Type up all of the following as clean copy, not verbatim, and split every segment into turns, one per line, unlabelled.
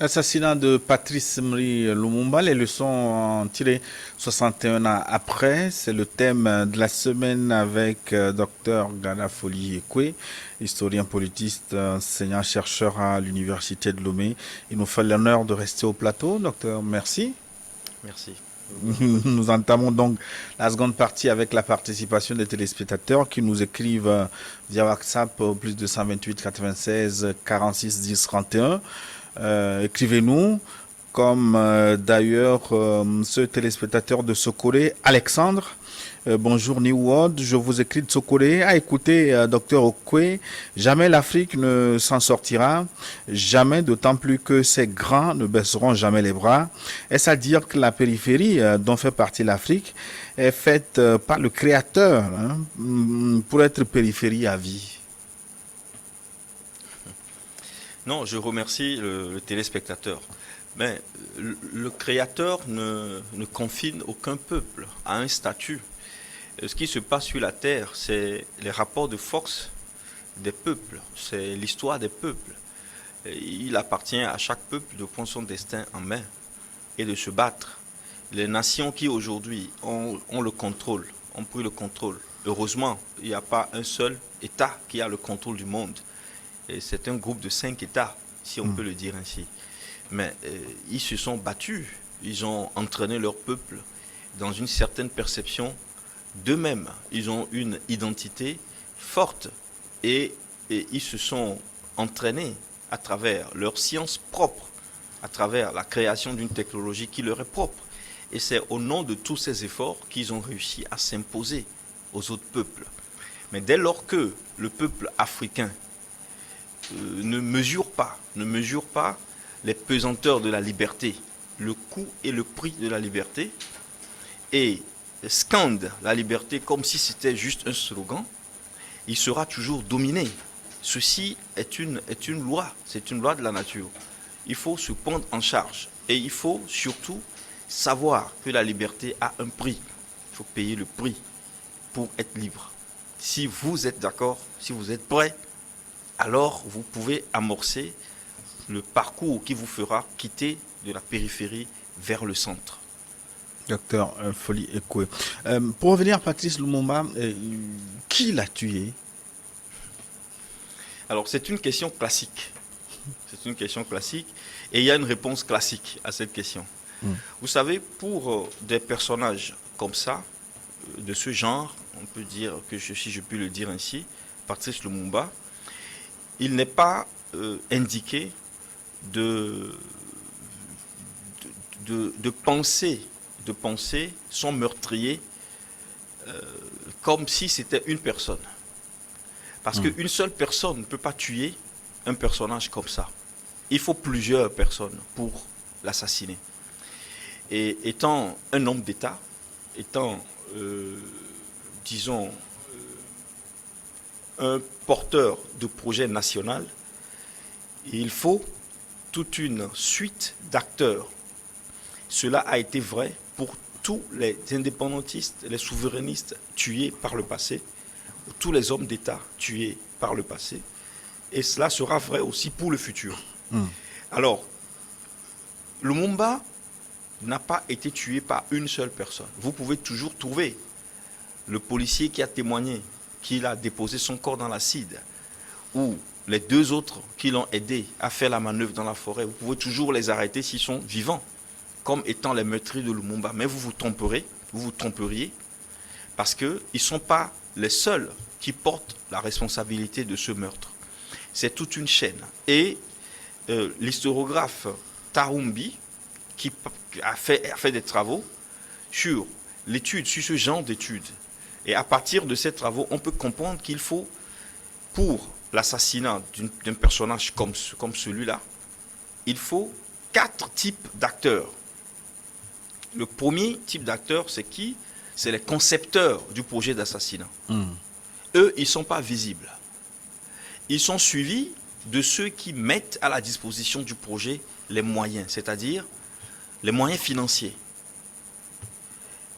Assassinat de Patrice Emery Lumumba, les leçons tirées 61 ans après. C'est le thème de la semaine avec Dr Gana Foli Ekwe, historien politiste, enseignant-chercheur à l'Université de Lomé. Il nous fait l'honneur de rester au plateau. Docteur, merci.
Merci.
Nous entamons donc la seconde partie avec la participation des téléspectateurs qui nous écrivent via WhatsApp au plus de 128 96 46 10 31. Écrivez-nous, comme d'ailleurs ce téléspectateur de Sokolé, Alexandre. Bonjour New World, je vous écris de Sokolé. À écouter Dr Okwe, jamais l'Afrique ne s'en sortira, jamais, d'autant plus que ces grands ne baisseront jamais les bras. Est-ce à dire que la périphérie dont fait partie l'Afrique est faite par le Créateur pour être périphérie à vie?
Non, je remercie le téléspectateur. Mais le Créateur ne confine aucun peuple à un statut. Ce qui se passe sur la terre, c'est les rapports de force des peuples, c'est l'histoire des peuples. Il appartient à chaque peuple de prendre son destin en main et de se battre. Les nations qui aujourd'hui ont le contrôle, ont pris le contrôle. Heureusement, il n'y a pas un seul État qui a le contrôle du monde. Et c'est un groupe de 5 États, si on peut le dire ainsi. Mais ils se sont battus, ils ont entraîné leur peuple dans une certaine perception d'eux-mêmes. Ils ont une identité forte et ils se sont entraînés à travers leur science propre, à travers la création d'une technologie qui leur est propre. Et c'est au nom de tous ces efforts qu'ils ont réussi à s'imposer aux autres peuples. Mais dès lors que le peuple africain ne mesure pas les pesanteurs de la liberté, le coût et le prix de la liberté, et scande la liberté comme si c'était juste un slogan, il sera toujours dominé. Ceci est une loi, c'est une loi de la nature. Il faut se prendre en charge et il faut surtout savoir que la liberté a un prix. Il faut payer le prix pour être libre. Si vous êtes d'accord, si vous êtes prêts, alors vous pouvez amorcer le parcours qui vous fera quitter de la périphérie vers le centre.
Docteur Foli Ekwe. Pour revenir à Patrice Lumumba, qui l'a tué?
Alors c'est une question classique. C'est une question classique et il y a une réponse classique à cette question. Vous savez, pour des personnages comme ça, de ce genre, on peut dire que si je puis le dire ainsi, Patrice Lumumba, il n'est pas indiqué de penser son meurtrier comme si c'était une personne. Parce qu'une seule personne ne peut pas tuer un personnage comme ça. Il faut plusieurs personnes pour l'assassiner. Et étant un homme d'État, étant, disons, un porteur de projet national, il faut toute une suite d'acteurs. Cela a été vrai pour tous les indépendantistes, les souverainistes tués par le passé, tous les hommes d'État tués par le passé, et cela sera vrai aussi pour le futur. Alors, Lumumba n'a pas été tué par une seule personne. Vous pouvez toujours trouver le policier qui a témoigné qu'il a déposé son corps dans l'acide, ou les deux autres qui l'ont aidé à faire la manœuvre dans la forêt. Vous pouvez toujours les arrêter s'ils sont vivants, comme étant les meurtriers de Lumumba. Mais vous vous tromperiez, parce qu'ils ne sont pas les seuls qui portent la responsabilité de ce meurtre. C'est toute une chaîne. Et l'historiographe Tarumbi, qui a fait des travaux sur l'étude, sur ce genre d'études. Et à partir de ces travaux, on peut comprendre qu'il faut, pour l'assassinat d'un personnage comme celui-là, il faut 4 types d'acteurs. Le premier type d'acteur, c'est qui? C'est les concepteurs du projet d'assassinat. Eux, ils ne sont pas visibles. Ils sont suivis de ceux qui mettent à la disposition du projet les moyens, c'est-à-dire les moyens financiers.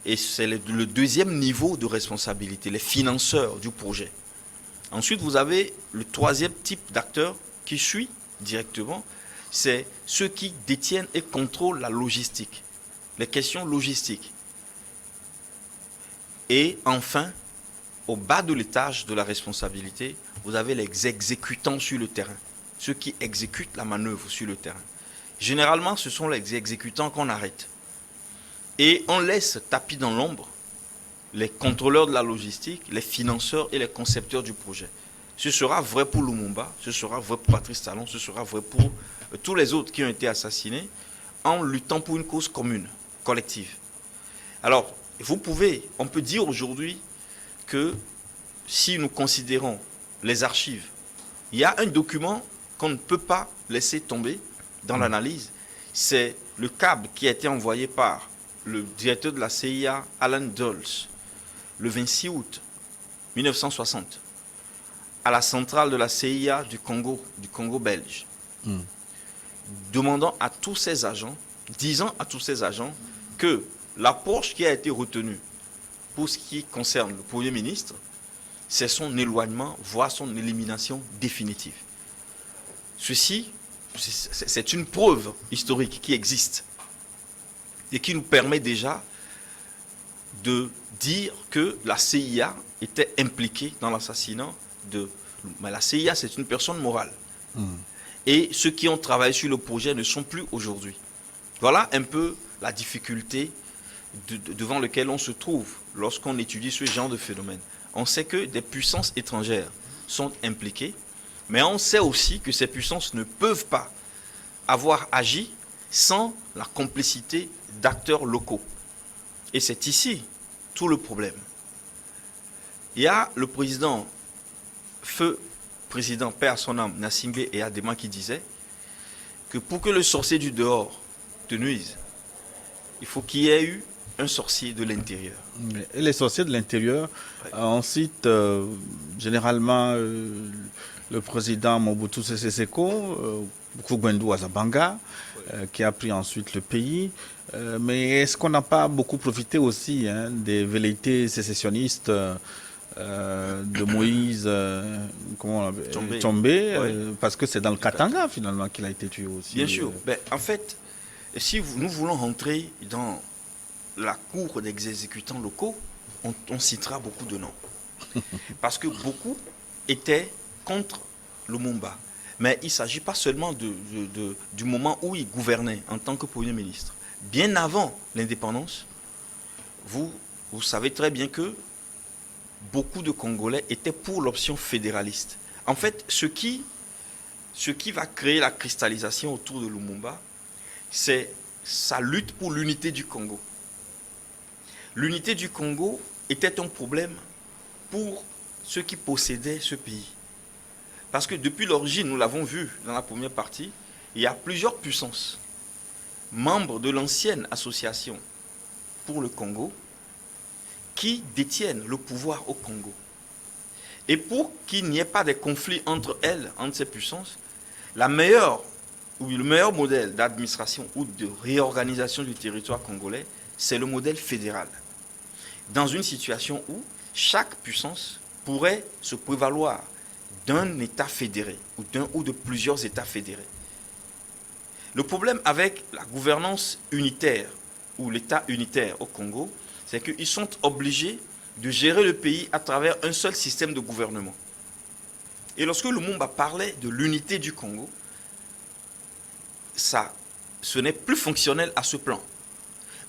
Et c'est le deuxième niveau de responsabilité, les financeurs du projet. Ensuite, vous avez le troisième type d'acteur qui suit directement, c'est ceux qui détiennent et contrôlent la logistique, les questions logistiques. Et enfin, au bas de l'étage de la responsabilité, vous avez les exécutants sur le terrain, ceux qui exécutent la manœuvre sur le terrain. Généralement, ce sont les exécutants qu'on arrête. Et on laisse tapis dans l'ombre les contrôleurs de la logistique, les financeurs et les concepteurs du projet. Ce sera vrai pour Lumumba, ce sera vrai pour Patrice Talon, ce sera vrai pour tous les autres qui ont été assassinés en luttant pour une cause commune, collective. Alors, on peut dire aujourd'hui que si nous considérons les archives, il y a un document qu'on ne peut pas laisser tomber dans l'analyse, c'est le câble qui a été envoyé par le directeur de la CIA, Alan Dulles, le 26 août 1960, à la centrale de la CIA du Congo belge, demandant à tous ses agents, disant à tous ses agents que l'approche qui a été retenue pour ce qui concerne le Premier ministre, c'est son éloignement, voire son élimination définitive. Ceci, c'est une preuve historique qui existe et qui nous permet déjà de dire que la CIA était impliquée dans l'assassinat de... Mais la CIA, c'est une personne morale. Et ceux qui ont travaillé sur le projet ne sont plus aujourd'hui. Voilà un peu la difficulté devant laquelle on se trouve lorsqu'on étudie ce genre de phénomène. On sait que des puissances étrangères sont impliquées, mais on sait aussi que ces puissances ne peuvent pas avoir agi sans la complicité d'acteurs locaux. Et c'est ici tout le problème. Il y a le président, feu président, paix à son âme, Gnassingbé Eyadema, qui disait que pour que le sorcier du dehors te nuise, il faut qu'il y ait eu un sorcier de l'intérieur.
Et les sorciers de l'intérieur, on cite généralement le président Mobutu Sese Seko, Kugbendu Azabanga, qui a pris ensuite le pays. Mais est-ce qu'on n'a pas beaucoup profité aussi des velléités sécessionnistes de Moïse Tshombe, parce que c'est dans le Katanga finalement qu'il a été tué aussi.
Bien sûr. En fait, si nous voulons rentrer dans la cour des exécutants locaux, on citera beaucoup de noms. Parce que beaucoup étaient contre Lumumba. Mais il ne s'agit pas seulement du moment où il gouvernait en tant que Premier ministre. Bien avant l'indépendance, vous savez très bien que beaucoup de Congolais étaient pour l'option fédéraliste. En fait, ce qui va créer la cristallisation autour de Lumumba, c'est sa lutte pour l'unité du Congo. L'unité du Congo était un problème pour ceux qui possédaient ce pays. Parce que depuis l'origine, nous l'avons vu dans la première partie, il y a plusieurs puissances, membres de l'ancienne association pour le Congo, qui détiennent le pouvoir au Congo. Et pour qu'il n'y ait pas de conflits entre elles, entre ces puissances, le meilleur modèle d'administration ou de réorganisation du territoire congolais, c'est le modèle fédéral. Dans une situation où chaque puissance pourrait se prévaloir d'un État fédéré ou d'un ou de plusieurs États fédérés. Le problème avec la gouvernance unitaire ou l'État unitaire au Congo, c'est qu'ils sont obligés de gérer le pays à travers un seul système de gouvernement. Et lorsque Lumumba parlait de l'unité du Congo, ce n'est plus fonctionnel à ce plan.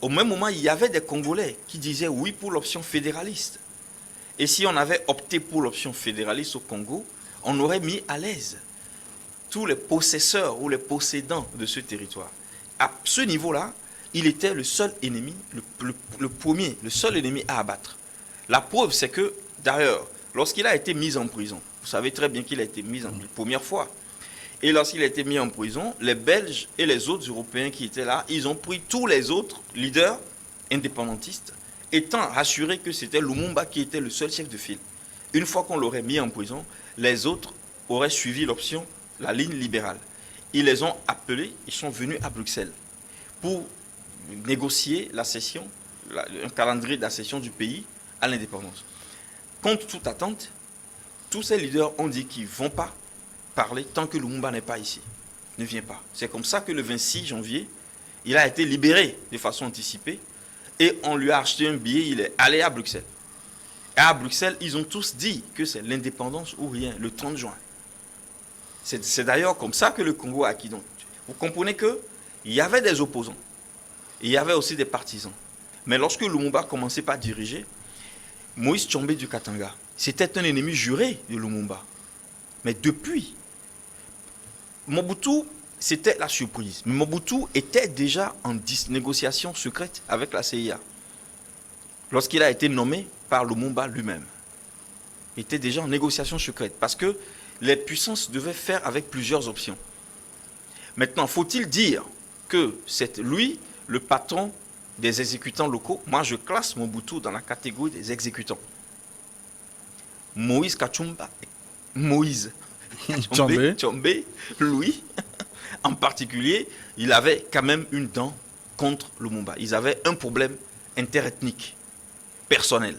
Au même moment, il y avait des Congolais qui disaient oui pour l'option fédéraliste. Et si on avait opté pour l'option fédéraliste au Congo, on aurait mis à l'aise tous les possesseurs ou les possédants de ce territoire. À ce niveau-là, il était le seul ennemi, le seul ennemi à abattre. La preuve, c'est que, d'ailleurs, lorsqu'il a été mis en prison, vous savez très bien qu'il a été mis en prison, première fois, et lorsqu'il a été mis en prison, les Belges et les autres Européens qui étaient là, ils ont pris tous les autres leaders indépendantistes, étant rassurés que c'était Lumumba qui était le seul chef de file. Une fois qu'on l'aurait mis en prison, les autres auraient suivi l'option, la ligne libérale. Ils les ont appelés, ils sont venus à Bruxelles pour négocier la cession, un calendrier d'accession du pays à l'indépendance. Contre toute attente, tous ces leaders ont dit qu'ils ne vont pas parler tant que Lumumba n'est pas ici. ne vient pas. C'est comme ça que le 26 janvier, il a été libéré de façon anticipée et on lui a acheté un billet, il est allé à Bruxelles. Et à Bruxelles, ils ont tous dit que c'est l'indépendance ou rien, le 30 juin. C'est d'ailleurs comme ça que le Congo a acquis. Donc, vous comprenez qu'il y avait des opposants, et il y avait aussi des partisans. Mais lorsque Lumumba commençait par diriger, Moïse Tshombe du Katanga, c'était un ennemi juré de Lumumba. Mais depuis, Mobutu, c'était la surprise. Mais Mobutu était déjà en négociation secrète avec la CIA. Lorsqu'il a été nommé par Lumumba lui-même. Il était déjà en négociation secrète. Parce que les puissances devaient faire avec plusieurs options. Maintenant, faut-il dire que c'est lui le patron des exécutants locaux? Moi, je classe Mobutu dans la catégorie des exécutants. Moïse Kachumba, Moïse Tshombe, lui, en particulier, il avait quand même une dent contre Lumumba. Ils avaient un problème interethnique, personnel,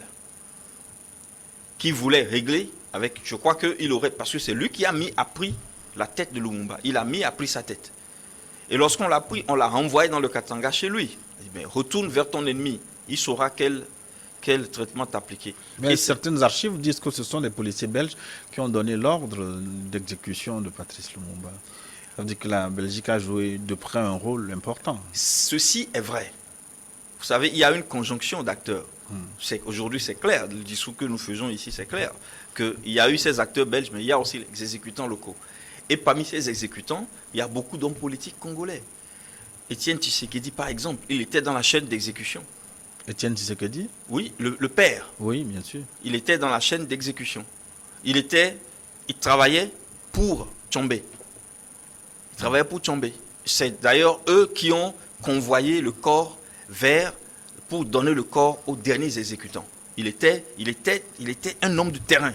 qu'il voulait régler avec, je crois qu'il aurait, parce que c'est lui qui a pris la tête de Lumumba. Il a pris sa tête. Et lorsqu'on l'a pris, on l'a renvoyé dans le Katanga chez lui. Il dit, mais retourne vers ton ennemi, il saura quel traitement t'appliquer.
Mais certaines archives disent que ce sont les policiers belges qui ont donné l'ordre d'exécution de Patrice Lumumba. Ça veut dire que la Belgique a joué de près un rôle important.
Ceci est vrai. Vous savez, il y a une conjonction d'acteurs. Aujourd'hui, c'est clair, le discours que nous faisons ici, c'est clair, qu'il y a eu ces acteurs belges, mais il y a aussi les exécutants locaux. Et parmi ces exécutants, il y a beaucoup d'hommes politiques congolais. Étienne Tshisekedi, par exemple, il était dans la chaîne d'exécution.
Étienne Tshisekedi?
Oui, le père.
Oui, bien sûr.
Il était dans la chaîne d'exécution. Il travaillait pour Tshombe. Il travaillait pour Tshombe. C'est d'ailleurs eux qui ont convoyé le corps pour donner le corps aux derniers exécutants. Il était un homme de terrain.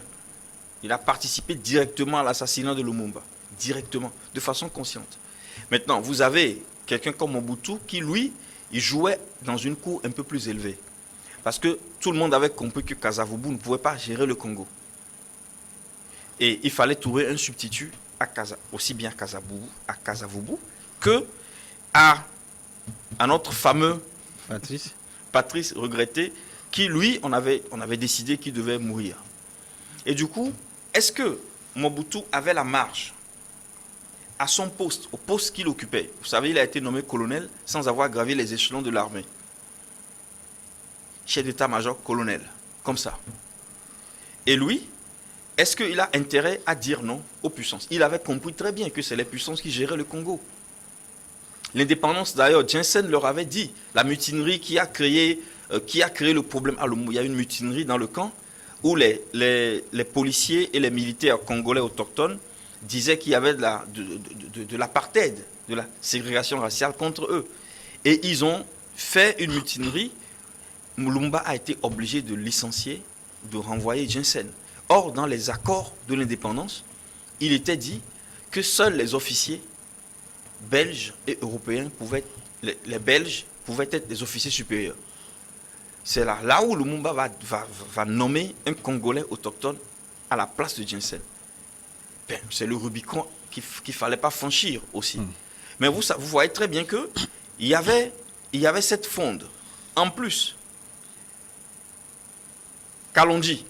Il a participé directement à l'assassinat de Lumumba. Directement, de façon consciente. Maintenant, vous avez quelqu'un comme Mobutu qui, lui, il jouait dans une cour un peu plus élevée. Parce que tout le monde avait compris que Kasavubu ne pouvait pas gérer le Congo. Et il fallait trouver un substitut aussi bien à Kasavubu que à notre fameux Patrice regretté, qui lui, on avait décidé qu'il devait mourir. Et du coup, est-ce que Mobutu avait la marge à son poste, au poste qu'il occupait? Vous savez, il a été nommé colonel sans avoir gravi les échelons de l'armée. Chef d'état-major colonel, comme ça. Et lui, est-ce qu'il a intérêt à dire non aux puissances? Il avait compris très bien que c'est les puissances qui géraient le Congo. L'indépendance, d'ailleurs, Jensen leur avait dit, la mutinerie qui a créé le problème. Il y a une mutinerie dans le camp où les policiers et les militaires congolais autochtones disaient qu'il y avait de l'apartheid, de la ségrégation raciale contre eux. Et ils ont fait une mutinerie. Lumumba a été obligé de licencier, de renvoyer Jensen. Or, dans les accords de l'indépendance, il était dit que seuls les officiers belges et européens les Belges pouvaient être des officiers supérieurs. C'est là où Lumumba va nommer un Congolais autochtone à la place de Jensen. Ben, c'est le Rubicon qu'il ne fallait pas franchir aussi. Mais vous voyez très bien qu'il y avait cette fonde. En plus, Kalonji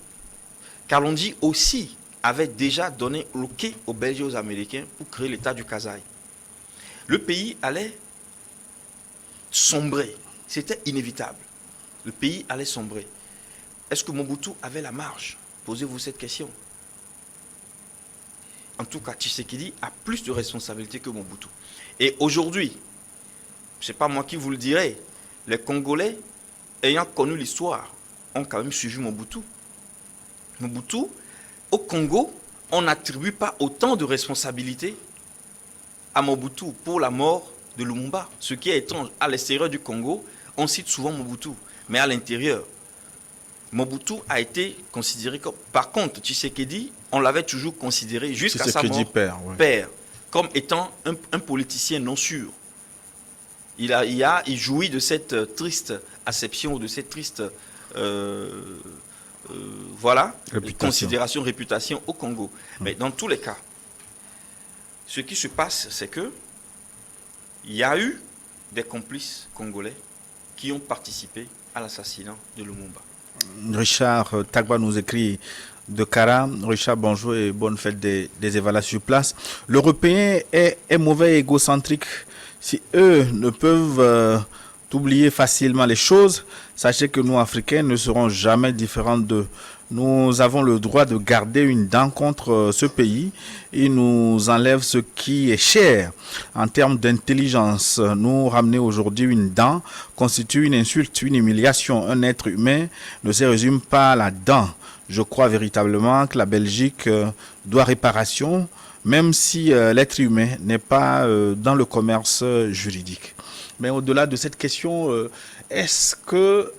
aussi avait déjà donné l'OK aux Belges et aux Américains pour créer l'État du Kasaï. Le pays allait sombrer. C'était inévitable. Le pays allait sombrer. Est-ce que Mobutu avait la marge? Posez-vous cette question. En tout cas, Tshisekedi a plus de responsabilités que Mobutu. Et aujourd'hui, ce n'est pas moi qui vous le dirai, les Congolais, ayant connu l'histoire, ont quand même suivi Mobutu. Mobutu, au Congo, on n'attribue pas autant de responsabilités à Mobutu pour la mort de Lumumba. Ce qui est étrange, à l'extérieur du Congo, on cite souvent Mobutu, mais à l'intérieur, Mobutu a été considéré comme... Par contre, Tshisekedi, on l'avait toujours considéré jusqu'à sa mort, père, comme étant un politicien non sûr. Il jouit de cette triste acception, de cette triste considération, réputation au Congo. Mais dans tous les cas, ce qui se passe, c'est que Il y a eu des complices congolais qui ont participé à l'assassinat de Lumumba.
Richard Tagba nous écrit de Cara. Richard, bonjour et bonne fête des évaluations sur place. L'Européen est mauvais et égocentrique. Si eux ne peuvent oublier facilement les choses, sachez que nous, Africains, ne serons jamais différents d'eux. Nous avons le droit de garder une dent contre ce pays. Il nous enlève ce qui est cher en termes d'intelligence. Nous ramener aujourd'hui une dent constitue une insulte, une humiliation. Un être humain ne se résume pas à la dent. Je crois véritablement que la Belgique doit réparation, même si l'être humain n'est pas dans le commerce juridique. Mais au-delà de cette question, est-ce que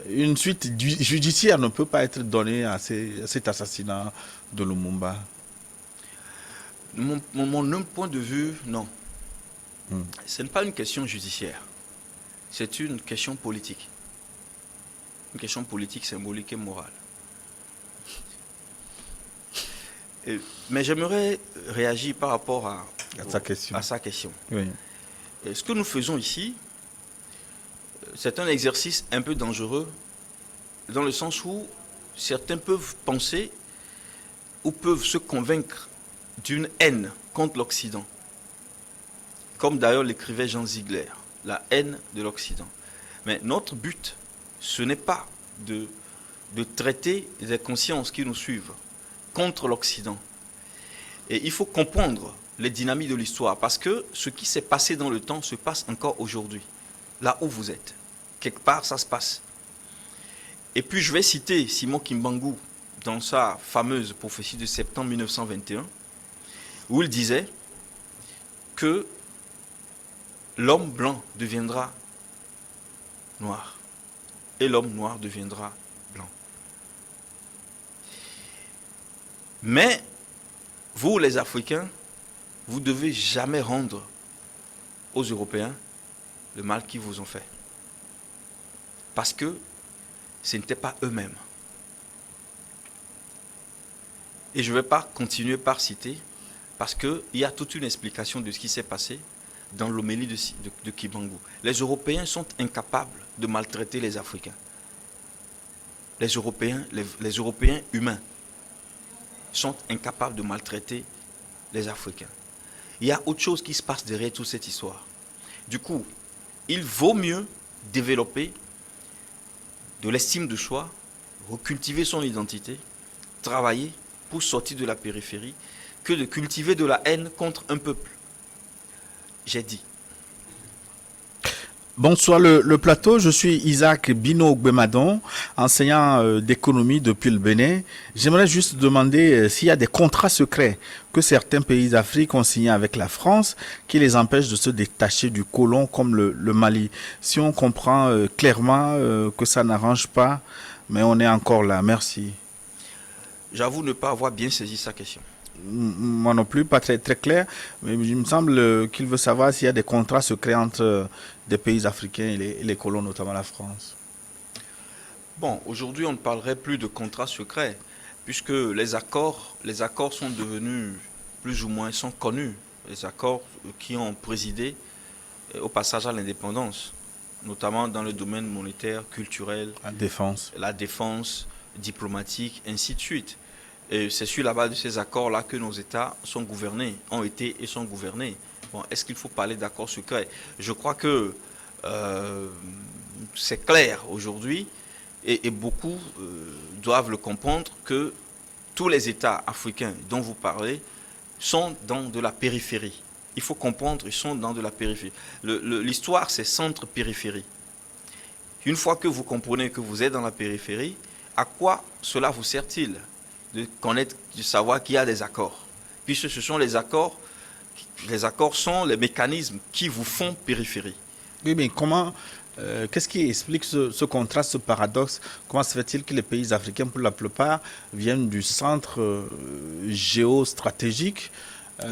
une suite judiciaire ne peut pas être donnée à cet assassinat de Lumumba?
Mon point de vue, non. Ce n'est pas une question judiciaire. C'est une question politique. Une question politique, symbolique et morale. Mais j'aimerais réagir par rapport à sa question.
Oui.
Ce que nous faisons ici, c'est un exercice un peu dangereux, dans le sens où certains peuvent penser ou peuvent se convaincre d'une haine contre l'Occident. Comme d'ailleurs l'écrivait Jean Ziegler, la haine de l'Occident. Mais notre but, ce n'est pas de traiter les consciences qui nous suivent contre l'Occident. Et il faut comprendre les dynamiques de l'histoire, parce que ce qui s'est passé dans le temps se passe encore aujourd'hui, là où vous êtes. Quelque part, ça se passe. Et puis, je vais citer Simon Kimbangu dans sa fameuse prophétie de septembre 1921, où il disait que l'homme blanc deviendra noir et l'homme noir deviendra blanc. Mais vous, les Africains, vous ne devez jamais rendre aux Européens le mal qu'ils vous ont fait. Parce que ce n'était pas eux-mêmes. Et je ne vais pas continuer par citer, parce qu'il y a toute une explication de ce qui s'est passé dans l'homélie de Kimbangu. Les Européens sont incapables de maltraiter les Africains. Les Européens humains sont incapables de maltraiter les Africains. Il y a autre chose qui se passe derrière toute cette histoire. Du coup, il vaut mieux développer de l'estime de soi, recultiver son identité, travailler pour sortir de la périphérie, que de cultiver de la haine contre un peuple. J'ai dit.
Bonsoir le plateau, je suis Isaac Bino Gbemadon, enseignant d'économie depuis le Bénin. J'aimerais juste demander s'il y a des contrats secrets que certains pays d'Afrique ont signés avec la France qui les empêchent de se détacher du colon comme le Mali. Si on comprend clairement que ça n'arrange pas, mais on est encore là. Merci.
J'avoue ne pas avoir bien saisi sa question.
Moi non plus, pas très clair, mais il me semble qu'il veut savoir s'il y a des contrats secrets entre des pays africains et les colons, notamment la France.
Bon, aujourd'hui, on ne parlerait plus de contrats secrets, puisque les accords sont devenus plus ou moins, sont connus, les accords qui ont présidé au passage à l'indépendance, notamment dans le domaine monétaire, culturel, la défense, diplomatique, ainsi de suite. Et c'est sur la base de ces accords-là que nos États sont gouvernés, ont été et sont gouvernés. Bon, est-ce qu'il faut parler d'accords secrets? Je crois que c'est clair aujourd'hui, et beaucoup doivent le comprendre, que tous les États africains dont vous parlez sont dans de la périphérie. Il faut comprendre, ils sont dans de la périphérie. L'histoire, c'est centre-périphérie. Une fois que vous comprenez que vous êtes dans la périphérie, à quoi cela vous sert-il de connaître, de savoir qu'il y a des accords? Puisque ce sont les accords sont les mécanismes qui vous font périphérie.
Oui, mais comment, qu'est-ce qui explique ce contraste, ce paradoxe? Comment se fait-il que les pays africains, pour la plupart, viennent du centre géostratégique,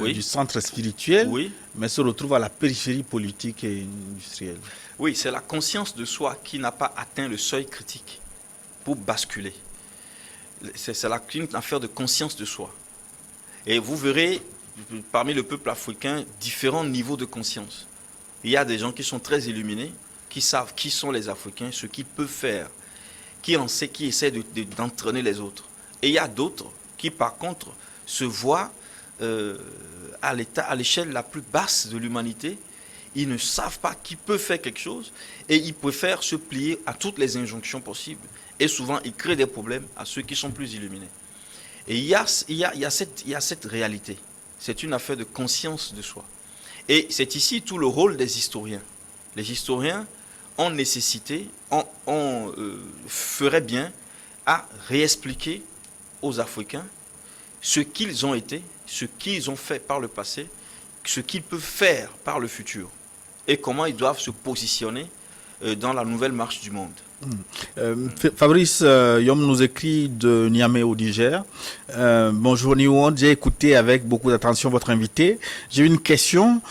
du centre spirituel, mais se retrouvent à la périphérie politique et industrielle?
Oui, c'est la conscience de soi qui n'a pas atteint le seuil critique pour basculer. C'est une affaire de conscience de soi. Et vous verrez parmi le peuple africain différents niveaux de conscience. Il y a des gens qui sont très illuminés, qui savent qui sont les Africains, ce qu'ils peuvent faire, qui essaient d'entraîner les autres. Et il y a d'autres qui, par contre, se voient à l'échelle la plus basse de l'humanité. Ils ne savent pas qui peut faire quelque chose et ils préfèrent se plier à toutes les injonctions possibles. Et souvent, ils créent des problèmes à ceux qui sont plus illuminés. Et il y a cette réalité. C'est une affaire de conscience de soi. Et c'est ici tout le rôle des historiens. Les historiens ont nécessité, feraient bien à réexpliquer aux Africains ce qu'ils ont été, ce qu'ils ont fait par le passé, ce qu'ils peuvent faire par le futur et comment ils doivent se positionner dans la nouvelle marche du monde.
Fabrice Yom nous écrit de Niamey au Niger. Bonjour Niwon, j'ai écouté avec beaucoup d'attention votre invité. J'ai une question.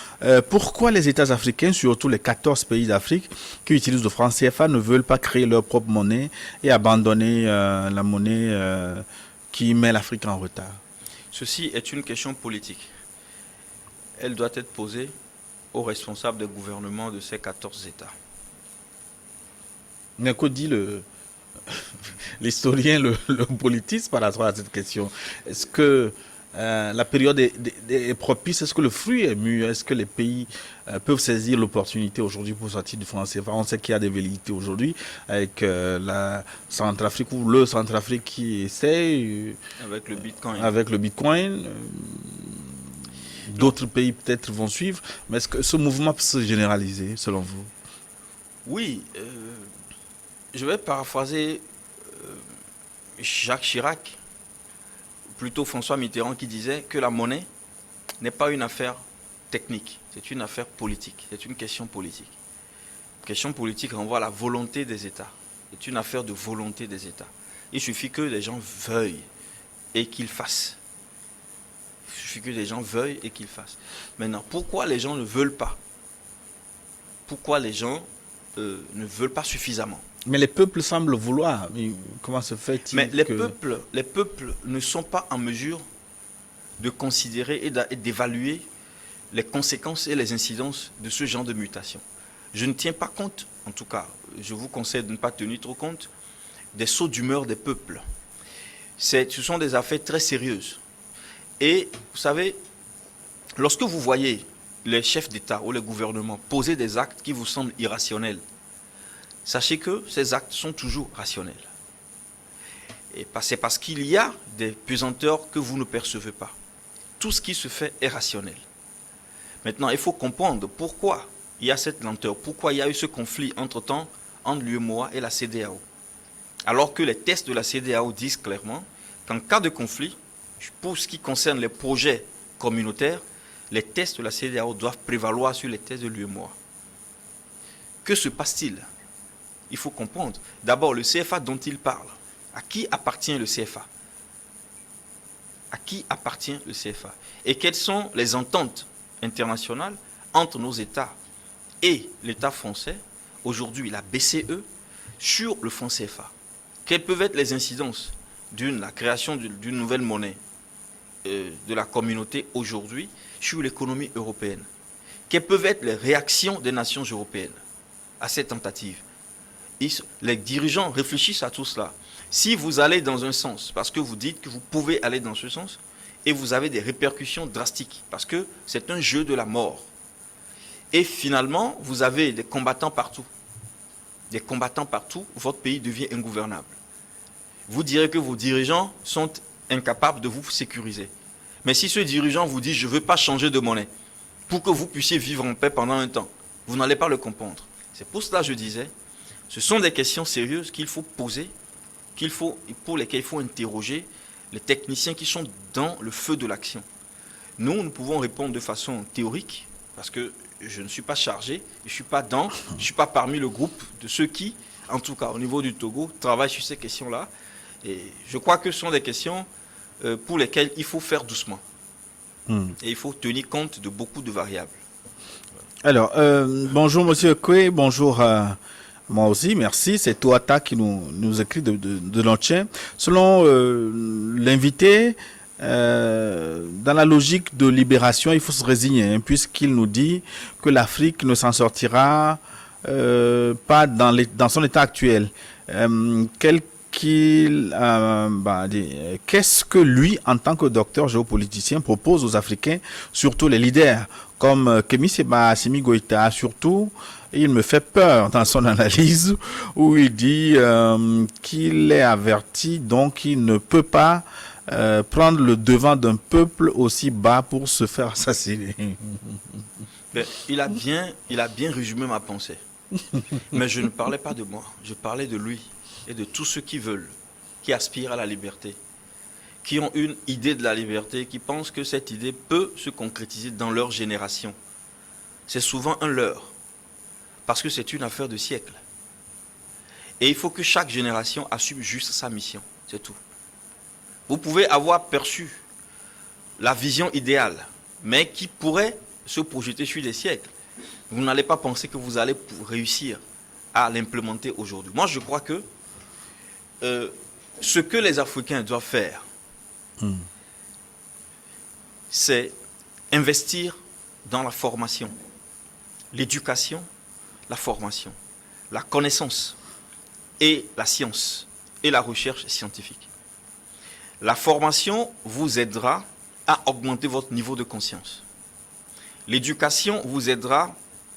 Pourquoi les États africains, surtout les 14 pays d'Afrique qui utilisent le franc CFA, ne veulent pas créer leur propre monnaie et abandonner la monnaie qui met l'Afrique en retard?
Ceci est une question politique. Elle doit être posée aux responsables des gouvernements de ces 14 États.
Mais que dit l'historien, le politiste par rapport à cette question? Est-ce que la période est propice? Est-ce que le fruit est mûr? Est-ce que les pays peuvent saisir l'opportunité aujourd'hui pour sortir du franc CFA? On sait qu'il y a des velléités aujourd'hui avec la Centrafrique ou le Centrafrique qui essaie.
Avec le Bitcoin.
Avec le Bitcoin. D'autres pays peut-être vont suivre. Mais est-ce que ce mouvement peut se généraliser selon vous?
Oui. Je vais paraphraser Jacques Chirac, plutôt François Mitterrand, qui disait que la monnaie n'est pas une affaire technique, c'est une affaire politique, c'est une question politique. Question politique renvoie à la volonté des États. C'est une affaire de volonté des États. Il suffit que les gens veuillent et qu'ils fassent. Il suffit que les gens veuillent et qu'ils fassent. Maintenant, pourquoi les gens ne veulent pas? Pourquoi les gens ne veulent pas suffisamment?
Mais les peuples semblent vouloir. Mais comment se fait-il?
Mais les peuples ne sont pas en mesure de considérer et d'évaluer les conséquences et les incidences de ce genre de mutation. Je ne tiens pas compte, en tout cas, je vous conseille de ne pas tenir trop compte des sauts d'humeur des peuples. Ce sont des affaires très sérieuses. Et vous savez, lorsque vous voyez les chefs d'État ou les gouvernements poser des actes qui vous semblent irrationnels, sachez que ces actes sont toujours rationnels. Et c'est parce qu'il y a des pesanteurs que vous ne percevez pas. Tout ce qui se fait est rationnel. Maintenant, il faut comprendre pourquoi il y a cette lenteur, pourquoi il y a eu ce conflit entre-temps entre l'UEMOA et la CEDEAO. Alors que les tests de la CEDEAO disent clairement qu'en cas de conflit, pour ce qui concerne les projets communautaires, les tests de la CEDEAO doivent prévaloir sur les tests de l'UEMOA. Que se passe-t-il? Il faut comprendre. D'abord, le CFA dont il parle. À qui appartient le CFA? À qui appartient le CFA? Et quelles sont les ententes internationales entre nos États et l'État français, aujourd'hui la BCE, sur le franc CFA? Quelles peuvent être les incidences la création d'une nouvelle monnaie de la communauté aujourd'hui sur l'économie européenne? Quelles peuvent être les réactions des nations européennes à cette tentative? Les dirigeants réfléchissent à tout cela. Si vous allez dans un sens, parce que vous dites que vous pouvez aller dans ce sens, et vous avez des répercussions drastiques, parce que c'est un jeu de la mort. Et finalement, vous avez des combattants partout. Des combattants partout, votre pays devient ingouvernable. Vous direz que vos dirigeants sont incapables de vous sécuriser. Mais si ce dirigeant vous dit « je ne veux pas changer de monnaie », pour que vous puissiez vivre en paix pendant un temps, vous n'allez pas le comprendre. C'est pour cela que je disais, ce sont des questions sérieuses qu'il faut poser, pour lesquelles il faut interroger les techniciens qui sont dans le feu de l'action. Nous pouvons répondre de façon théorique, parce que je ne suis pas chargé, je ne suis pas parmi le groupe de ceux qui, en tout cas au niveau du Togo, travaillent sur ces questions-là. Et je crois que ce sont des questions pour lesquelles il faut faire doucement. Et il faut tenir compte de beaucoup de variables.
Alors, bonjour Monsieur Koué, bonjour moi aussi, merci. C'est Toata qui nous écrit de l'Antien. Selon l'invité, dans la logique de libération, il faut se résigner, hein, puisqu'il nous dit que l'Afrique ne s'en sortira pas dans son état actuel. Qu'est-ce que lui, en tant que docteur géopoliticien, propose aux Africains, surtout les leaders, comme Kemi Seba Assimi Goïta, surtout, il me fait peur dans son analyse, où il dit qu'il est averti, donc il ne peut pas prendre le devant d'un peuple aussi bas pour se faire assassiner.
Ben, il a bien résumé ma pensée. Mais je ne parlais pas de moi, je parlais de lui et de tous ceux qui veulent, qui aspirent à la liberté, qui ont une idée de la liberté, qui pensent que cette idée peut se concrétiser dans leur génération. C'est souvent un leurre, parce que c'est une affaire de siècle. Et il faut que chaque génération assume juste sa mission, c'est tout. Vous pouvez avoir perçu la vision idéale, mais qui pourrait se projeter sur des siècles. Vous n'allez pas penser que vous allez réussir à l'implémenter aujourd'hui. Moi, je crois que ce que les Africains doivent faire, c'est investir dans la formation, l'éducation, la formation, la connaissance et la science et la recherche scientifique. La formation vous aidera à augmenter votre niveau de conscience. L'éducation vous aidera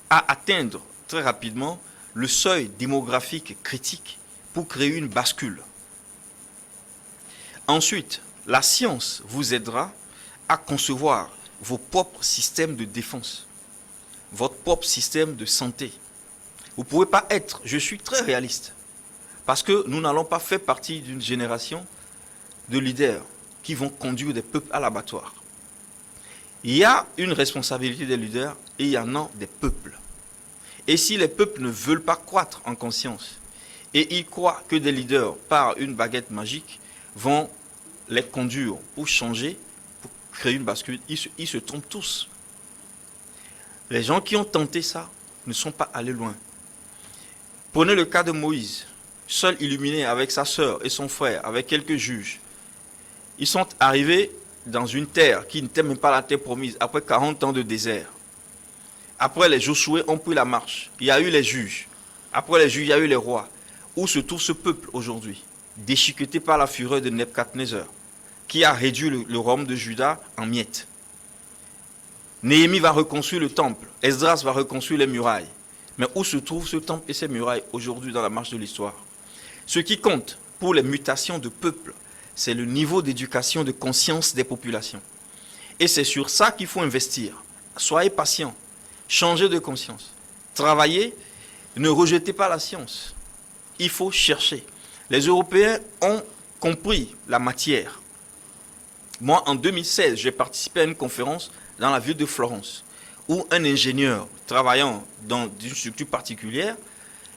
à atteindre très rapidement le seuil démographique critique pour créer une bascule. Ensuite, la science vous aidera à concevoir vos propres systèmes de défense, votre propre système de santé. Vous ne pouvez pas être, je suis très réaliste, parce que nous n'allons pas faire partie d'une génération de leaders qui vont conduire des peuples à l'abattoir. Il y a une responsabilité des leaders et il y en a des peuples. Et si les peuples ne veulent pas croître en conscience et ils croient que des leaders, par une baguette magique, vont les conduire pour changer, pour créer une bascule, ils se trompent tous. Les gens qui ont tenté ça ne sont pas allés loin. Prenez le cas de Moïse, seul illuminé avec sa sœur et son frère, avec quelques juges. Ils sont arrivés dans une terre qui n'était même pas la terre promise, après 40 ans de désert. Après, les Josué ont pris la marche. Il y a eu les juges. Après les juges, il y a eu les rois. Où se trouve ce peuple aujourd'hui? Déchiqueté par la fureur de Nebuchadnezzar, qui a réduit le royaume de Juda en miettes. Néhémie va reconstruire le temple. Esdras va reconstruire les murailles. Mais où se trouve ce temple et ces murailles aujourd'hui dans la marche de l'histoire? Ce qui compte pour les mutations de peuple, c'est le niveau d'éducation, de conscience des populations. Et c'est sur ça qu'il faut investir. Soyez patient, changez de conscience, travaillez, ne rejetez pas la science. Il faut chercher. Les Européens ont compris la matière. Moi, en 2016, j'ai participé à une conférence dans la ville de Florence, où un ingénieur travaillant dans une structure particulière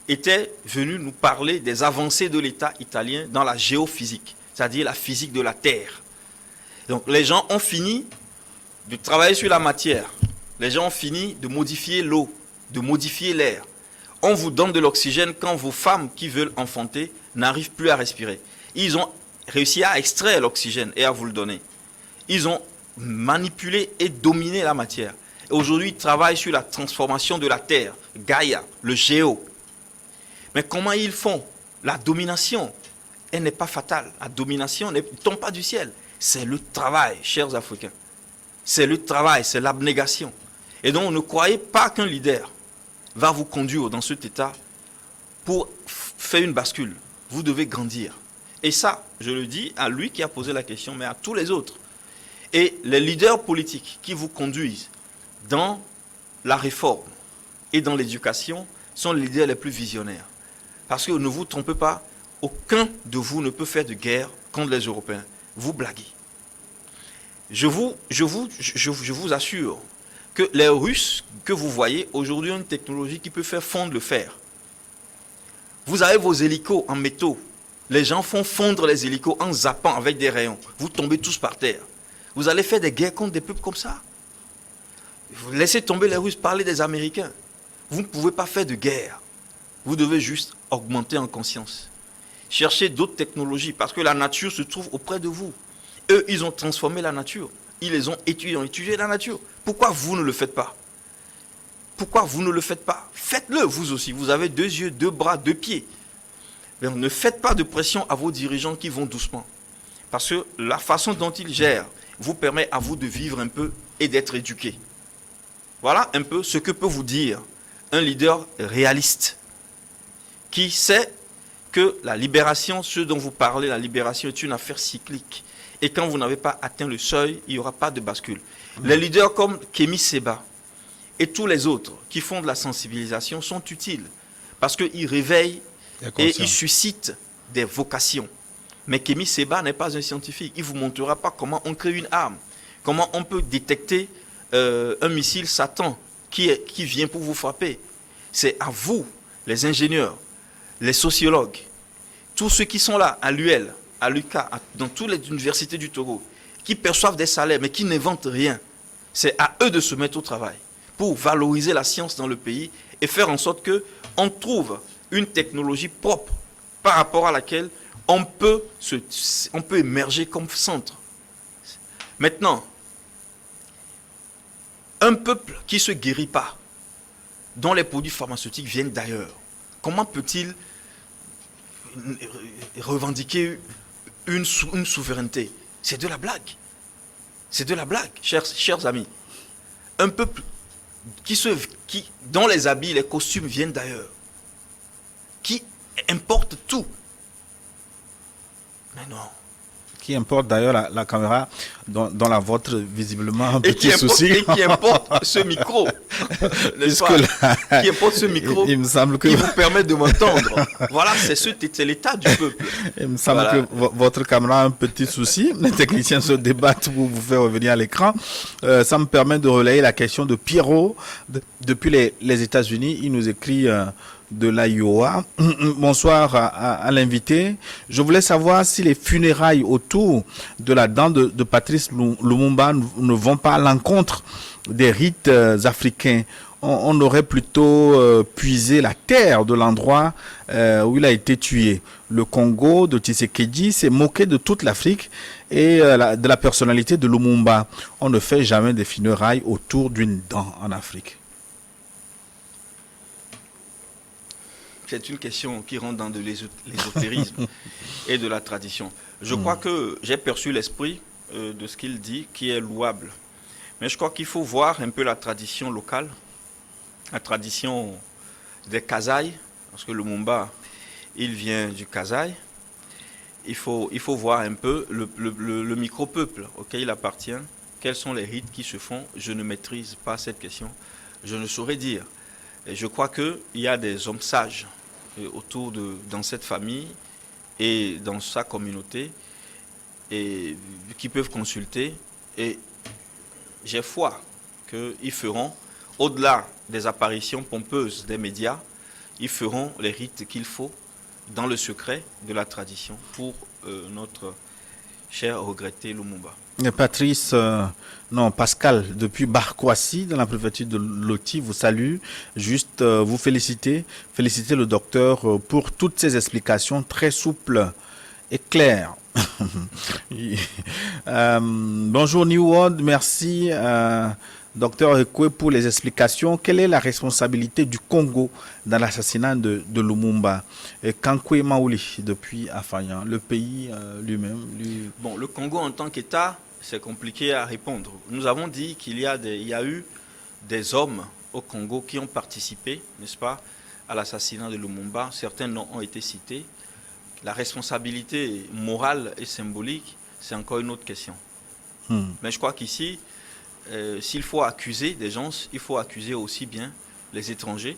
était venu nous parler des avancées de l'État italien dans la géophysique, c'est-à-dire la physique de la Terre. Donc les gens ont fini de travailler sur la matière. Les gens ont fini de modifier l'eau, de modifier l'air. On vous donne de l'oxygène quand vos femmes qui veulent enfanter n'arrivent plus à respirer. Ils ont réussi à extraire l'oxygène et à vous le donner. Ils ont manipulé et dominé la matière. Et aujourd'hui, ils travaillent sur la transformation de la Terre, Gaïa, le géo. Mais comment ils font? La domination, elle n'est pas fatale. La domination ne tombe pas du ciel. C'est le travail, chers Africains. C'est le travail, c'est l'abnégation. Et donc, ne croyez pas qu'un leader va vous conduire dans cet état pour faire une bascule. Vous devez grandir. Et ça, je le dis à lui qui a posé la question, mais à tous les autres. Et les leaders politiques qui vous conduisent dans la réforme et dans l'éducation sont les leaders les plus visionnaires. Parce que ne vous trompez pas, aucun de vous ne peut faire de guerre contre les Européens. Vous blaguez. Je vous assure que les Russes que vous voyez aujourd'hui ont une technologie qui peut faire fondre le fer. Vous avez vos hélicos en métaux. Les gens font fondre les hélicos en zappant avec des rayons. Vous tombez tous par terre. Vous allez faire des guerres contre des peuples comme ça. Vous laissez tomber les Russes, parler des Américains. Vous ne pouvez pas faire de guerre. Vous devez juste augmenter en conscience. Cherchez d'autres technologies parce que la nature se trouve auprès de vous. Eux, ils ont transformé la nature. Ils les ont étudié la nature. Pourquoi vous ne le faites pas? Pourquoi vous ne le faites pas? Faites-le, vous aussi. Vous avez 2 yeux, 2 bras, 2 pieds. Mais ne faites pas de pression à vos dirigeants qui vont doucement. Parce que la façon dont ils gèrent vous permet à vous de vivre un peu et d'être éduqué. Voilà un peu ce que peut vous dire un leader réaliste qui sait que la libération, ce dont vous parlez, la libération est une affaire cyclique. Et quand vous n'avez pas atteint le seuil, il n'y aura pas de bascule. Les leaders comme Kémy Séba et tous les autres qui font de la sensibilisation sont utiles parce qu'ils réveillent et ils suscitent des vocations. Mais Kémy Séba n'est pas un scientifique. Il ne vous montrera pas comment on crée une arme, comment on peut détecter un missile Satan qui vient pour vous frapper. C'est à vous, les ingénieurs, les sociologues, tous ceux qui sont là à l'UL, à l'UQA, dans toutes les universités du Togo, qui perçoivent des salaires mais qui n'inventent rien. C'est à eux de se mettre au travail pour valoriser la science dans le pays et faire en sorte qu'on trouve une technologie propre par rapport à laquelle on peut émerger comme centre. Maintenant, un peuple qui ne se guérit pas, dont les produits pharmaceutiques viennent d'ailleurs, comment peut-il revendiquer une souveraineté? C'est de la blague. C'est de la blague, chers amis. Un peuple dont les habits, les costumes viennent d'ailleurs, qui importe tout. Mais non.
Qui importe d'ailleurs la caméra dans la vôtre, visiblement un petit souci.
Et qui importe ce micro. Qui importe ce micro
il me semble que
qui vous permet de m'entendre. Voilà, c'est l'état du peuple.
Il me semble que votre caméra a un petit souci. Les techniciens se débattent pour vous faire revenir à l'écran. Ça me permet de relayer la question de Pierrot depuis les États-Unis. Il nous écrit de l'Iowa. Bonsoir à l'invité. Je voulais savoir si les funérailles autour de la dent de Patrice Lumumba ne vont pas à l'encontre des rites africains. On aurait plutôt puisé la terre de l'endroit où il a été tué. Le Congo de Tshisekedi s'est moqué de toute l'Afrique et de la personnalité de Lumumba. On ne fait jamais des funérailles autour d'une dent en Afrique.
C'est une question qui rentre dans de l'ésotérisme et de la tradition. Je crois que j'ai perçu l'esprit de ce qu'il dit, qui est louable. Mais je crois qu'il faut voir un peu la tradition locale, la tradition des Kasaï, parce que le Lumumba, il vient du Kasaï. Il faut voir un peu le micro-peuple auquel il appartient, quels sont les rites qui se font. Je ne maîtrise pas cette question, je ne saurais dire. Et je crois qu'il y a des hommes sages dans cette famille et dans sa communauté et qui peuvent consulter. Et j'ai foi qu'ils feront, au-delà des apparitions pompeuses des médias, ils feront les rites qu'il faut dans le secret de la tradition pour notre cher regretté Lumumba.
Patrice, Pascal, depuis Barkwasi, dans la préfecture de Loti, vous salue. Juste vous féliciter le docteur pour toutes ces explications très souples et claires. Bonjour New World, merci docteur Ekwe pour les explications. Quelle est la responsabilité du Congo dans l'assassinat de Lumumba? Kankwe Maouli, depuis Afayan, le pays lui-même.
Bon, le Congo en tant qu'État, c'est compliqué à répondre. Nous avons dit qu'il y a eu des hommes au Congo qui ont participé, n'est-ce pas, à l'assassinat de Lumumba. Certains noms ont été cités. La responsabilité morale et symbolique, c'est encore une autre question. Mais je crois qu'ici, s'il faut accuser des gens, il faut accuser aussi bien les étrangers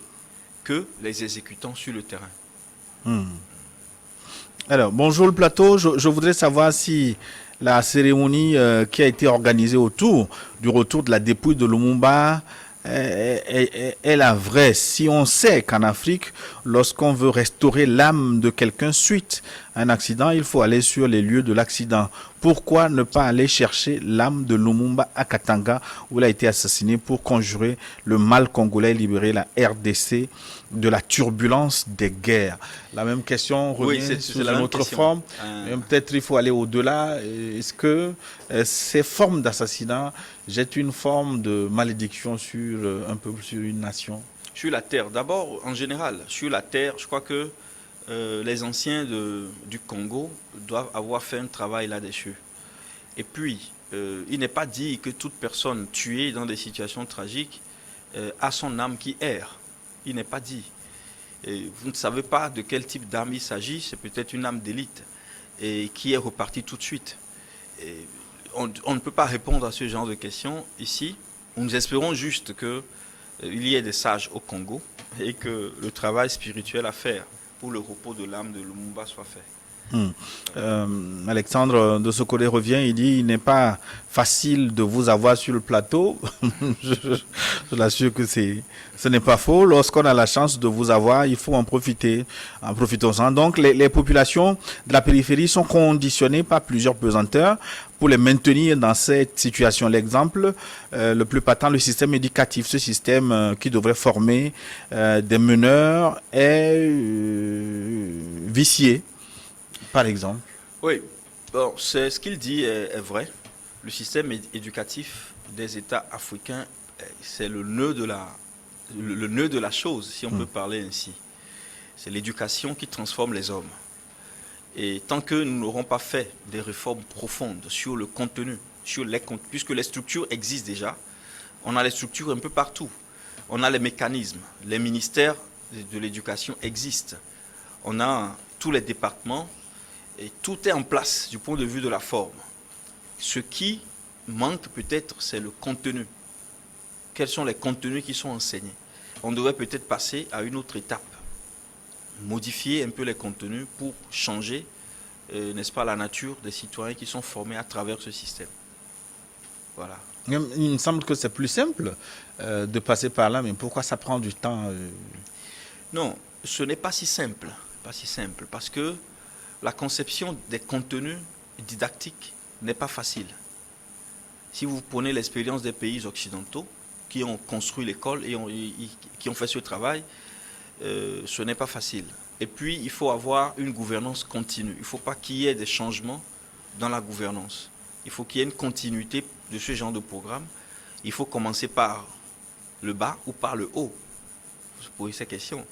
que les exécutants sur le terrain.
Alors, bonjour le plateau. Je voudrais savoir si la cérémonie qui a été organisée autour du retour de la dépouille de Lumumba est la vraie. Si on sait qu'en Afrique, lorsqu'on veut restaurer l'âme de quelqu'un suite à un accident, il faut aller sur les lieux de l'accident. Pourquoi ne pas aller chercher l'âme de Lumumba à Katanga où il a été assassiné pour conjurer le mal congolais et libérer la RDC de la turbulence des guerres. La même question revient sous une autre forme. Peut-être il faut aller au-delà. Est-ce que ces formes d'assassinat jettent une forme de malédiction sur un peuple, sur une nation?
Sur la terre, d'abord, en général, sur la terre, je crois que les anciens du Congo doivent avoir fait un travail là-dessus. Et puis, il n'est pas dit que toute personne tuée dans des situations tragiques a son âme qui erre. Il n'est pas dit. Et vous ne savez pas de quel type d'âme il s'agit. C'est peut-être une âme d'élite et qui est repartie tout de suite. Et on ne peut pas répondre à ce genre de questions ici. Nous espérons juste qu'il y ait des sages au Congo et que le travail spirituel à faire pour le repos de l'âme de Lumumba soit fait.
Alexandre de Sokolé revient, il dit il n'est pas facile de vous avoir sur le plateau. je l'assure que ce n'est pas faux. Lorsqu'on a la chance de vous avoir, il faut en profiter. En profitons-en. Donc les populations de la périphérie sont conditionnées par plusieurs pesanteurs pour les maintenir dans cette situation. L'exemple le plus patent, le système éducatif, ce système qui devrait former des meneurs est vicié. Par exemple.
Oui, bon, c'est ce qu'il dit est vrai. Le système éducatif des États africains, c'est le nœud de la chose, si on peut parler ainsi. C'est l'éducation qui transforme les hommes. Et tant que nous n'aurons pas fait des réformes profondes sur le contenu, puisque les structures existent déjà, on a les structures un peu partout. On a les mécanismes, les ministères de l'éducation existent. On a tous les départements. Et tout est en place du point de vue de la forme. Ce qui manque peut-être, c'est le contenu. Quels sont les contenus qui sont enseignés? On devrait peut-être passer à une autre étape. Modifier un peu les contenus pour changer, n'est-ce pas, la nature des citoyens qui sont formés à travers ce système. Voilà.
Il me semble que c'est plus simple de passer par là, mais pourquoi ça prend du temps
Non, ce n'est pas si simple. Pas si simple, parce que la conception des contenus didactiques n'est pas facile. Si vous prenez l'expérience des pays occidentaux qui ont construit l'école et qui ont fait ce travail, ce n'est pas facile. Et puis, il faut avoir une gouvernance continue. Il ne faut pas qu'il y ait des changements dans la gouvernance. Il faut qu'il y ait une continuité de ce genre de programme. Il faut commencer par le bas ou par le haut. Vous se posez ces questions.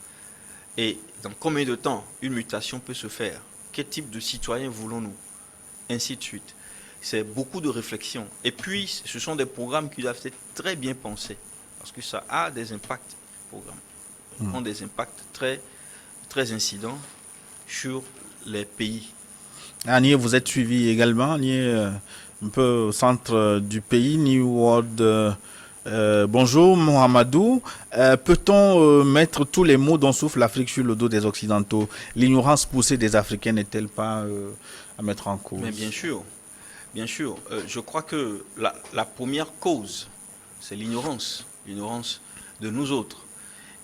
Et dans combien de temps une mutation peut se faire? Quel type de citoyens voulons-nous? Ainsi de suite. C'est beaucoup de réflexion. Et puis, ce sont des programmes qui doivent être très bien pensés. Parce que ça a des impacts, programmes. Ont des impacts très, très incidents sur les pays.
Nié, vous êtes suivi également, Nié, un peu au centre du pays, New World. Bonjour Mohamedou, peut-on mettre tous les maux dont souffre l'Afrique sur le dos des Occidentaux? L'ignorance poussée des Africains n'est-elle pas à mettre en cause?
Mais bien sûr, bien sûr. Je crois que la première cause, c'est l'ignorance de nous autres.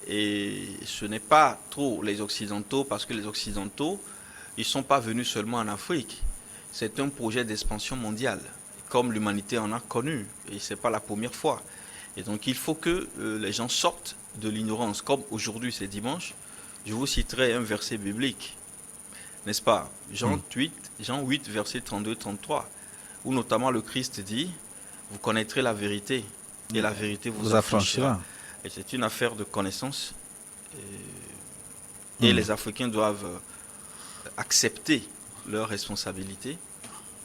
Et ce n'est pas trop les Occidentaux, parce que les Occidentaux, ils ne sont pas venus seulement en Afrique. C'est un projet d'expansion mondiale, comme l'humanité en a connu, et ce n'est pas la première fois. Et donc il faut que les gens sortent de l'ignorance. Comme aujourd'hui c'est dimanche, je vous citerai un verset biblique, n'est-ce pas? Jean 8, verset 32-33, où notamment le Christ dit, vous connaîtrez la vérité, et la vérité vous affranchira. Et c'est une affaire de connaissance. Et les Africains doivent accepter leurs responsabilités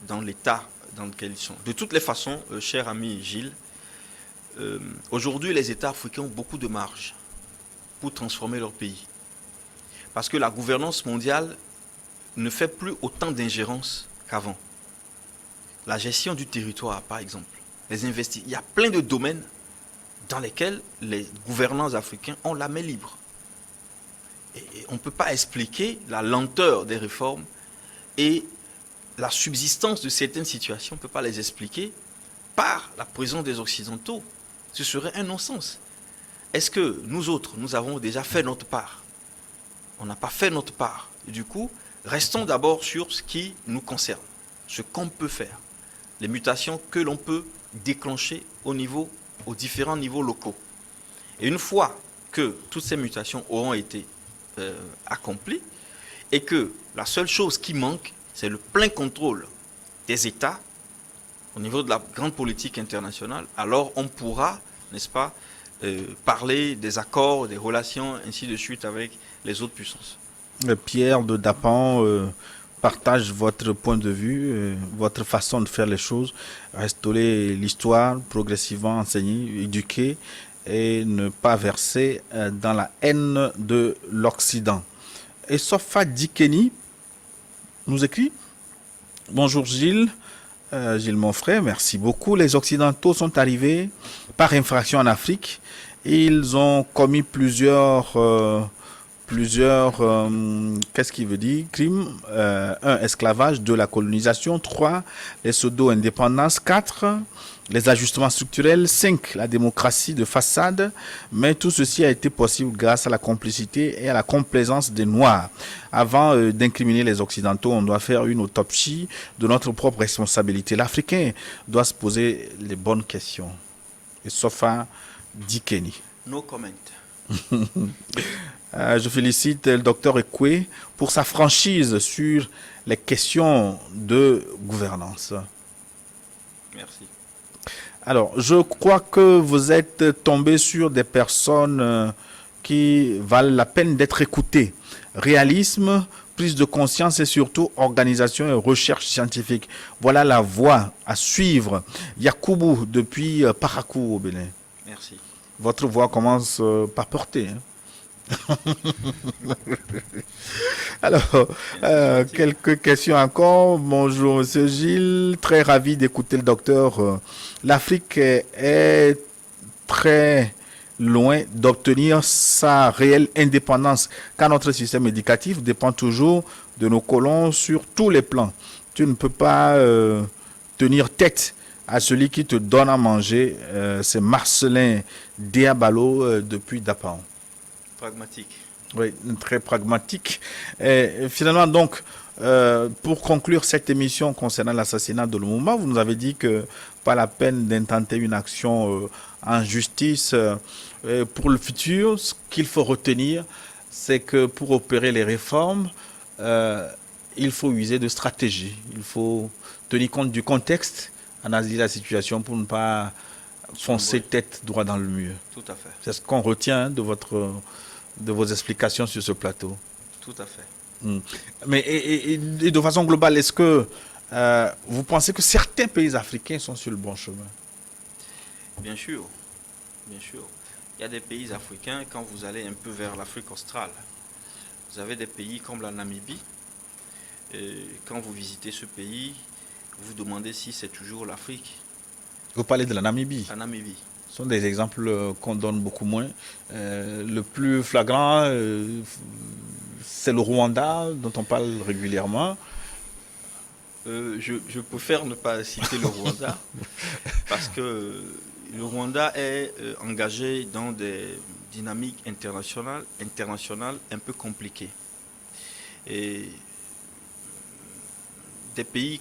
dans l'état dans lequel ils sont. De toutes les façons, cher ami Gilles, aujourd'hui, les États africains ont beaucoup de marge pour transformer leur pays. Parce que la gouvernance mondiale ne fait plus autant d'ingérence qu'avant. La gestion du territoire, par exemple, les investissements. Il y a plein de domaines dans lesquels les gouvernants africains ont la main libre. Et on ne peut pas expliquer la lenteur des réformes et la subsistance de certaines situations, on ne peut pas les expliquer par la présence des Occidentaux. Ce serait un non-sens. Est-ce que nous autres, nous avons déjà fait notre part? On n'a pas fait notre part. Et du coup, restons d'abord sur ce qui nous concerne, ce qu'on peut faire, les mutations que l'on peut déclencher aux différents niveaux locaux. Et une fois que toutes ces mutations auront été accomplies et que la seule chose qui manque, c'est le plein contrôle des États au niveau de la grande politique internationale, alors on pourra, n'est-ce pas, parler des accords, des relations, ainsi de suite avec les autres puissances.
Pierre de Dapan partage votre point de vue, votre façon de faire les choses, restaurer l'histoire, progressivement enseigner, éduquer et ne pas verser dans la haine de l'Occident. Et Sofa Dikeni nous écrit: bonjour Gilles. Gilles mon frère, merci beaucoup. Les Occidentaux sont arrivés par infraction en Afrique. Ils ont commis plusieurs qu'est-ce qu'il veut dire, crimes. 1, esclavage. 2, la colonisation. 3, les pseudo-indépendances. 4, les ajustements structurels. 5, la démocratie de façade. Mais tout ceci a été possible grâce à la complicité et à la complaisance des Noirs. Avant d'incriminer les Occidentaux, on doit faire une autopsie de notre propre responsabilité. L'Africain doit se poser les bonnes questions. Et Sofa Dikeni.
No comment.
Je félicite le docteur Ekwe pour sa franchise sur les questions de gouvernance.
Merci.
Alors, je crois que vous êtes tombé sur des personnes qui valent la peine d'être écoutées. Réalisme, prise de conscience et surtout organisation et recherche scientifique. Voilà la voie à suivre. Yakoubou depuis Parakou au Bénin.
Merci.
Votre voix commence par porter. Alors, quelques questions encore. Bonjour, Monsieur Gilles. Très ravi d'écouter le docteur. L'Afrique est très loin d'obtenir sa réelle indépendance, car notre système éducatif dépend toujours de nos colons sur tous les plans. Tu ne peux pas tenir tête à celui qui te donne à manger. C'est Marcelin Diabalo depuis Dapan.
Pragmatique.
Oui, très pragmatique. Et finalement, donc, pour conclure cette émission concernant l'assassinat de Lumumba, vous nous avez dit que pas la peine d'intenter une action en justice. Pour le futur, ce qu'il faut retenir, c'est que pour opérer les réformes, il faut user de stratégie. Il faut tenir compte du contexte, analyser la situation pour ne pas foncer tête droit dans le mur.
Tout à fait.
C'est ce qu'on retient de vos explications sur ce plateau.
Tout à fait.
Mais et de façon globale, est-ce que vous pensez que certains pays africains sont sur le bon chemin?
Bien sûr. Bien sûr. Il y a des pays africains, quand vous allez un peu vers l'Afrique australe, vous avez des pays comme la Namibie. Et quand vous visitez ce pays, vous vous demandez si c'est toujours l'Afrique.
Vous parlez de la Namibie.
La Namibie.
Ce sont des exemples qu'on donne beaucoup moins. Le plus flagrant, c'est le Rwanda, dont on parle régulièrement.
Je préfère ne pas citer le Rwanda, parce que le Rwanda est engagé dans des dynamiques internationales un peu compliquées. Et des petits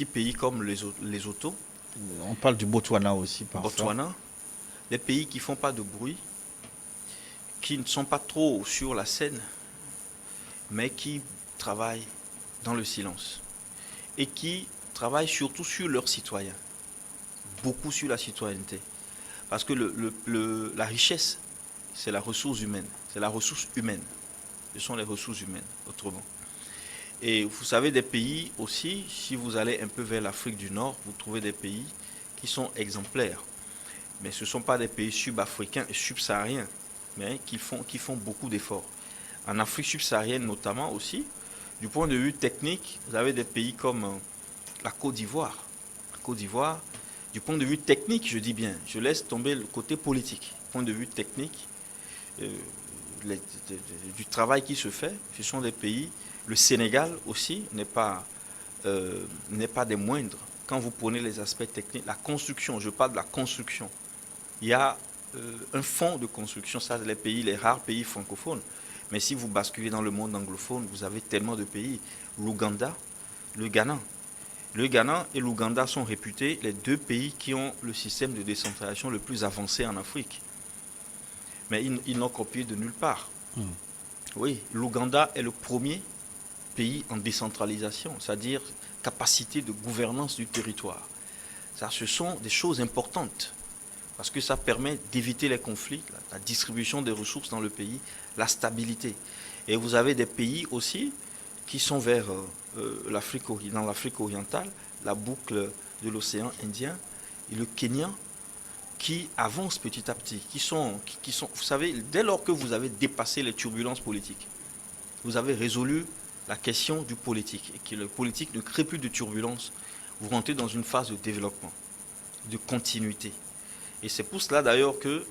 pays comme les Lesotho.
On parle du Botswana aussi.
Botswana, des pays qui ne font pas de bruit, qui ne sont pas trop sur la scène, mais qui travaillent dans le silence et qui travaillent surtout sur leurs citoyens, beaucoup sur la citoyenneté. Parce que la richesse, c'est la ressource humaine, c'est la ressource humaine. Ce sont les ressources humaines, autrement. Et vous savez, des pays aussi, si vous allez un peu vers l'Afrique du Nord, vous trouvez des pays qui sont exemplaires. Mais ce ne sont pas des pays sub-africains et subsahariens, mais qui font beaucoup d'efforts. En Afrique subsaharienne notamment aussi, du point de vue technique, vous avez des pays comme la Côte d'Ivoire. La Côte d'Ivoire, du point de vue technique, je dis bien, je laisse tomber le côté politique. Du point de vue technique, du travail qui se fait, ce sont des pays. Le Sénégal aussi n'est pas des moindres. Quand vous prenez les aspects techniques, la construction, je parle de la construction. Il y a un fonds de construction, ça c'est les rares pays francophones. Mais si vous basculez dans le monde anglophone, vous avez tellement de pays. L'Ouganda, le Ghana. Le Ghana et l'Ouganda sont réputés les deux pays qui ont le système de décentralisation le plus avancé en Afrique. mais ils n'ont copié de nulle part.
Mm.
Oui, l'Ouganda est le premier pays en décentralisation, c'est-à-dire capacité de gouvernance du territoire. Ça, ce sont des choses importantes, parce que ça permet d'éviter les conflits, la distribution des ressources dans le pays, la stabilité. Et vous avez des pays aussi qui sont vers dans l'Afrique orientale, la boucle de l'océan Indien, et le Kenya, qui avancent petit à petit, qui sont, vous savez, dès lors que vous avez dépassé les turbulences politiques, vous avez résolu la question du politique, et que le politique ne crée plus de turbulences, vous rentrez dans une phase de développement, de continuité. Et c'est pour cela d'ailleurs que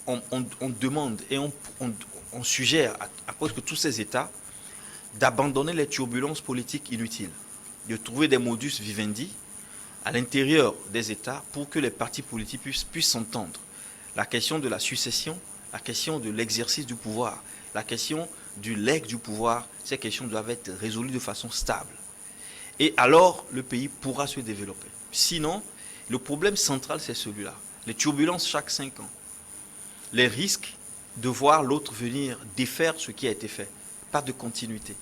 on demande et on suggère à presque tous ces États d'abandonner les turbulences politiques inutiles, de trouver des modus vivendi à l'intérieur des États pour que les partis politiques puissent s'entendre. La question de la succession, la question de l'exercice du pouvoir, la question du legs du pouvoir, ces questions doivent être résolues de façon stable. Et alors, le pays pourra se développer. Sinon, le problème central, c'est celui-là. Les turbulences chaque 5 ans. Les risques de voir l'autre venir défaire ce qui a été fait. Pas de continuité.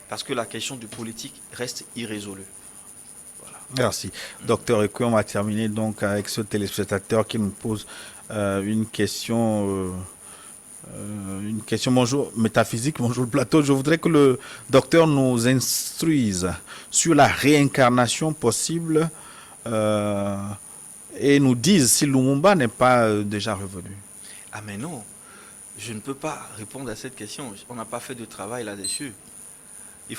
Parce que la question du politique reste irrésolue. Voilà.
Merci. Docteur Ekwe, on va terminer donc avec ce téléspectateur qui nous pose une question bonjour, métaphysique, bonjour le plateau. Je voudrais que le docteur nous instruise sur la réincarnation possible et nous dise si Lumumba n'est pas déjà revenu.
Ah mais non, je ne peux pas répondre à cette question. On n'a pas fait de travail là-dessus. Il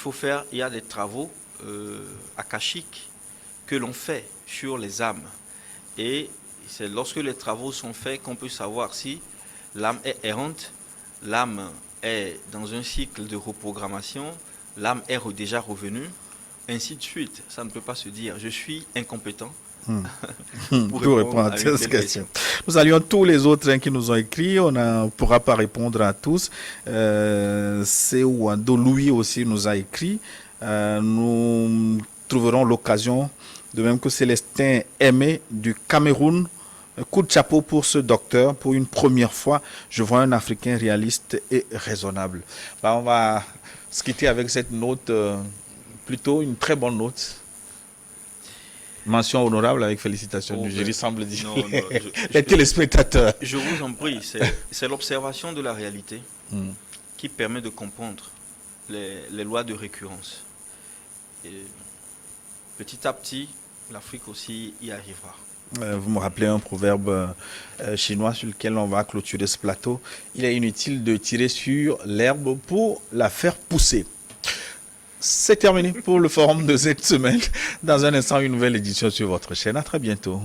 y a des travaux akashiques que l'on fait sur les âmes. Et c'est lorsque les travaux sont faits qu'on peut savoir si l'âme est errante, l'âme est dans un cycle de reprogrammation, l'âme est déjà revenue, ainsi de suite. Ça ne peut pas se dire. Je suis incompétent.
Pour répondre à cette question. Nous saluons tous les autres qui nous ont écrit. On ne pourra pas répondre à tous. C'est Wando Louis aussi nous a écrit. Nous trouverons l'occasion, de même que Célestin Aimé du Cameroun. Coup de chapeau pour ce docteur. Pour une première fois, je vois un Africain réaliste et raisonnable. On va se quitter avec cette note, plutôt une très bonne note. Mention honorable avec félicitations du jury, semble dire. Les téléspectateurs.
Je vous en prie, c'est l'observation de la réalité qui permet de comprendre les lois de récurrence. Et petit à petit, l'Afrique aussi y arrivera.
Vous me rappelez un proverbe chinois sur lequel on va clôturer ce plateau. Il est inutile de tirer sur l'herbe pour la faire pousser. C'est terminé pour le forum de cette semaine. Dans un instant, une nouvelle édition sur votre chaîne. À très bientôt.